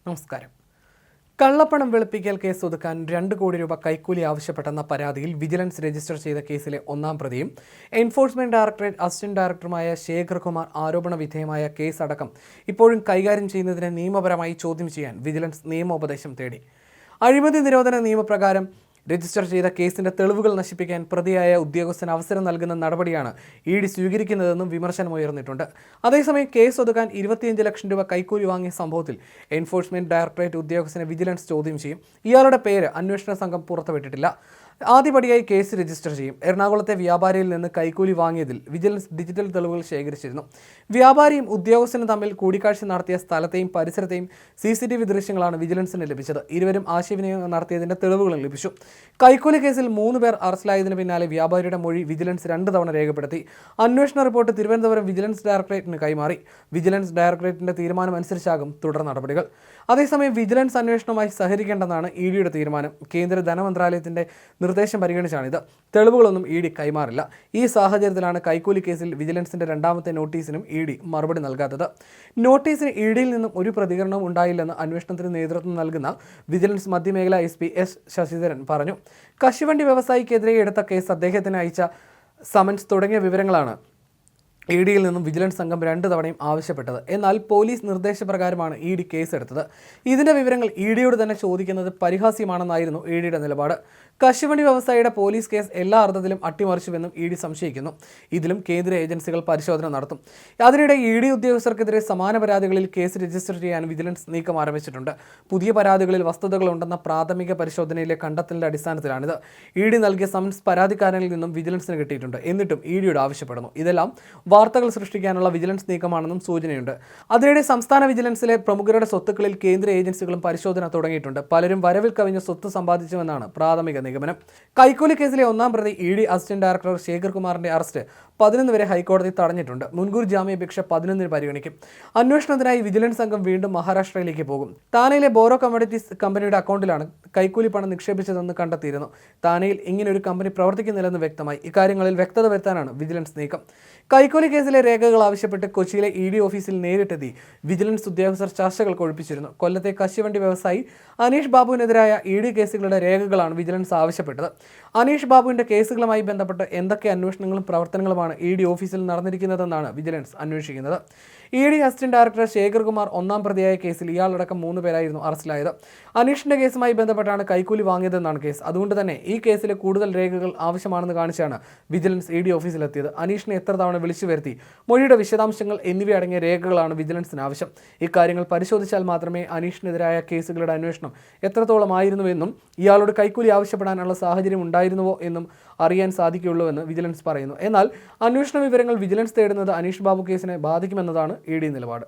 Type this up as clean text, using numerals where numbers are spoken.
നമസ്കാരം. കള്ളപ്പണം വെളുപ്പിക്കൽ കേസ് ഒതുക്കാൻ 2 കോടി രൂപ കൈക്കൂലി ആവശ്യപ്പെട്ടെന്ന പരാതിയിൽ വിജിലൻസ് രജിസ്റ്റർ ചെയ്ത കേസിലെ ഒന്നാം പ്രതിയും എൻഫോഴ്സ്മെന്റ് ഡയറക്ടറേറ്റ് അസിസ്റ്റന്റ് ഡയറക്ടറുമായ ശേഖർ കുമാർ ആരോപണ വിധേയമായ കേസ് അടക്കം ഇപ്പോഴും കൈകാര്യം ചെയ്യുന്നതിനെ നിയമപരമായി ചോദ്യം ചെയ്യാൻ വിജിലൻസ് നിയമോപദേശം തേടി. അഴിമതി നിരോധന നിയമപ്രകാരം രജിസ്റ്റർ ചെയ്ത കേസിന്റെ തെളിവുകൾ നശിപ്പിക്കാൻ പ്രതിയായ ഉദ്യോഗസ്ഥന് അവസരം നൽകുന്ന നടപടിയാണ് ഇഡി സ്വീകരിക്കുന്നതെന്നും വിമർശനമുയർന്നിട്ടുണ്ട്. അതേസമയം കേസ് ഒതുക്കാൻ 25 ലക്ഷം രൂപ കൈക്കൂലി വാങ്ങിയ സംഭവത്തിൽ എൻഫോഴ്സ്മെന്റ് ഡയറക്ടറേറ്റ് ഉദ്യോഗസ്ഥനെ വിജിലൻസ് ചോദ്യം ചെയ്യും. ഇയാളുടെ പേര് അന്വേഷണ സംഘം പുറത്തുവിട്ടിട്ടില്ല. ആദ്യപടിയായി കേസ് രജിസ്റ്റർ ചെയ്യും. എറണാകുളത്തെ വ്യാപാരിയിൽ നിന്ന് കൈക്കൂലി വാങ്ങിയതിൽ വിജിലൻസ് ഡിജിറ്റൽ തെളിവുകൾ ശേഖരിച്ചിരുന്നു. വ്യാപാരിയും ഉദ്യോഗസ്ഥനും തമ്മിൽ കൂടിക്കാഴ്ച നടത്തിയ സ്ഥലത്തെയും പരിസരത്തെയും CCTV ദൃശ്യങ്ങളാണ് വിജിലൻസിന് ലഭിച്ചത്. ഇരുവരും ആശയവിനിമയം നടത്തിയതിന്റെ തെളിവുകളും ലഭിച്ചു. കൈക്കൂലി കേസിൽ 3 പേർ അറസ്റ്റിലായതിനു പിന്നാലെ വ്യാപാരിയുടെ മൊഴി വിജിലൻസ് 2 തവണ രേഖപ്പെടുത്തി. അന്വേഷണ റിപ്പോർട്ട് തിരുവനന്തപുരം വിജിലൻസ് ഡയറക്ടറേറ്റിന് കൈമാറി. വിജിലൻസ് ഡയറക്ടറേറ്റിന്റെ തീരുമാനമനുസരിച്ചാകും തുടർ നടപടികൾ. അതേസമയം വിജിലൻസ് അന്വേഷണവുമായി സഹകരിക്കേണ്ടെന്നാണ് ഇഡിയുടെ തീരുമാനം. കേന്ദ്ര ധനമന്ത്രാലയത്തിന്റെ നിർദ്ദേശം പരിഗണിച്ചാണിത്. തെളിവുകളൊന്നും ഇഡി കൈമാറില്ല. ഈ സാഹചര്യത്തിലാണ് കൈക്കൂലി കേസിൽ വിജിലൻസിന്റെ 2ാമത്തെ നോട്ടീസിനും ഇഡി മറുപടി നൽകാത്തത്. നോട്ടീസിന് ഇഡിയിൽ നിന്നും ഒരു പ്രതികരണവും ഉണ്ടായില്ലെന്ന് അന്വേഷണത്തിന് നേതൃത്വം നൽകുന്ന വിജിലൻസ് മധ്യമേഖല SP S ശശിധരൻ പറഞ്ഞു. കശുവണ്ടി വ്യവസായിക്കെതിരെ എടുത്ത കേസ് അദ്ദേഹത്തിന് അയച്ച സമൻസ് തുടങ്ങിയ വിവരങ്ങളാണ് ഇഡിയിൽ നിന്നും വിജിലൻസ് സംഘം 2 തവണയും ആവശ്യപ്പെട്ടത്. എന്നാൽ പോലീസ് നിർദ്ദേശപ്രകാരമാണ് ഇഡി കേസെടുത്തത്. ഇതിന്റെ വിവരങ്ങൾ ഇഡിയോട് തന്നെ ചോദിക്കുന്നത് പരിഹാസ്യമാണെന്നായിരുന്നു ഇഡിയുടെ നിലപാട്. കശുവണ്ടി വ്യവസായിയുടെ പോലീസ് കേസ് എല്ലാ അർത്ഥത്തിലും അട്ടിമറിച്ചുവെന്നും ഇഡി സംശയിക്കുന്നു. ഇതിലും കേന്ദ്ര ഏജൻസികൾ പരിശോധന നടത്തും. അതിനിടെ ഇഡി ഉദ്യോഗസ്ഥർക്കെതിരെ സമാന പരാതികളിൽ കേസ് രജിസ്റ്റർ ചെയ്യാൻ വിജിലൻസ് നീക്കം ആരംഭിച്ചിട്ടുണ്ട്. പുതിയ പരാതികളിൽ വസ്തുതകളുണ്ടെന്ന പ്രാഥമിക പരിശോധനയിലെ കണ്ടെത്തലിന്റെ അടിസ്ഥാനത്തിലാണിത്. ഇഡി നൽകിയ സമൻസ് പരാതിക്കാരനിൽ നിന്നും വിജിലൻസിന് കിട്ടിയിട്ടുണ്ട്. എന്നിട്ടും ഇഡിയോട് ആവശ്യപ്പെടുന്നു. ഇതെല്ലാം വാർത്തകൾ സൃഷ്ടിക്കാനുള്ള വിജിലൻസ് നീക്കമാണെന്നും സൂചനയുണ്ട്. അതിനിടെ സംസ്ഥാന വിജിലൻസിലെ പ്രമുഖരുടെ സ്വത്തുക്കളിൽ കേന്ദ്ര ഏജൻസികളും പരിശോധന തുടങ്ങിയിട്ടുണ്ട്. പലരും വരവിൽ കവിഞ്ഞ സ്വത്ത് സമ്പാദിച്ചുവെന്നാണ് പ്രാഥമിക നിഗമനം. കൈക്കൂലി കേസിലെ ഒന്നാം പ്രതി ഇഡി അസിസ്റ്റന്റ് ഡയറക്ടർ ശേഖർ കുമാറിന്റെ അറസ്റ്റ് 11 വരെ ഹൈക്കോടതി തടഞ്ഞിട്ടുണ്ട്. മുൻകൂർ ജാമ്യാപേക്ഷ 11 പരിഗണിക്കും. അന്വേഷണത്തിനായി വിജിലൻസ് സംഘം വീണ്ടും മഹാരാഷ്ട്രയിലേക്ക് പോകും. താനെയിലെ ബോറോ കമ്മോഡിറ്റീസ് കമ്പനിയുടെ അക്കൗണ്ടിലാണ് കൈക്കൂലി പണം നിക്ഷേപിച്ചതെന്ന് കണ്ടെത്തിയിരുന്നു. താനെയിൽ ഇങ്ങനൊരു കമ്പനി പ്രവർത്തിക്കുന്നില്ലെന്ന് വ്യക്തമായി. ഇക്കാര്യങ്ങളിൽ വ്യക്തത വരുത്താനാണ് വിജിലൻസ് നീക്കം. കൈക്കൂലി കേസിലെ രേഖകൾ ആവശ്യപ്പെട്ട് കൊച്ചിയിലെ ഇഡി ഓഫീസിൽ നേരിട്ടെത്തി വിജിലൻസ് ഉദ്യോഗസ്ഥർ ചർച്ചകൾ കൊഴുപ്പിച്ചിരുന്നു. കൊല്ലത്തെ കശുവണ്ടി വ്യവസായി അനീഷ് ബാബുവിനെതിരായ ഇഡി കേസുകളുടെ രേഖകളാണ് വിജിലൻസ് ആവശ്യപ്പെട്ടത്. അനീഷ് ബാബുവിന്റെ കേസുകളുമായി ബന്ധപ്പെട്ട് എന്തൊക്കെ അന്വേഷണങ്ങളും പ്രവർത്തനങ്ങളുമാണ് ഇഡി ഓഫീസിൽ നടന്നിരിക്കുന്നതെന്നാണ് വിജിലൻസ് അന്വേഷിക്കുന്നത്. ED assistant director Shekhar Kumar ഒന്നാം പ്രതിയായ കേസിൽ ഇയാളടക്കം 3 പേരായിരുന്നു അറസ്റ്റിലായത്. അനീഷിന്റെ കേസുമായി ബന്ധപ്പെട്ടാണ് കൈക്കൂലി വാങ്ങിയതെന്നാണ് കേസ്. അതുകൊണ്ട് തന്നെ ഈ കേസിലെ കൂടുതൽ രേഖകൾ ആവശ്യമാണെന്ന് കാണിച്ചാണ് വിജിലൻസ് ഇഡി ഓഫീസിലെത്തിയത്. അനീഷിനെ എത്ര തവണ വിളിച്ചു വരുത്തി, മൊഴിയുടെ വിശദാംശങ്ങൾ എന്നിവയടങ്ങിയ രേഖകളാണ് വിജിലൻസിന് ആവശ്യം. ഇക്കാര്യങ്ങൾ പരിശോധിച്ചാൽ മാത്രമേ അനീഷിനെതിരായ കേസുകളുടെ അന്വേഷണം എത്രത്തോളമായിരുന്നുവെന്നും ഇയാളോട് കൈക്കൂലി ആവശ്യപ്പെടാനുള്ള സാഹചര്യം ഉണ്ടായിരുന്നുവോ എന്നും അറിയാൻ സാധിക്കുകയുള്ളൂവെന്ന് വിജിലൻസ് പറയുന്നു. എന്നാൽ അന്വേഷണ വിവരങ്ങൾ വിജിലൻസ് തേടുന്നത് അനീഷ് ബാബു കേസിനെ ബാധിക്കുമെന്നതാണ് ഇഡി നിലപാട്.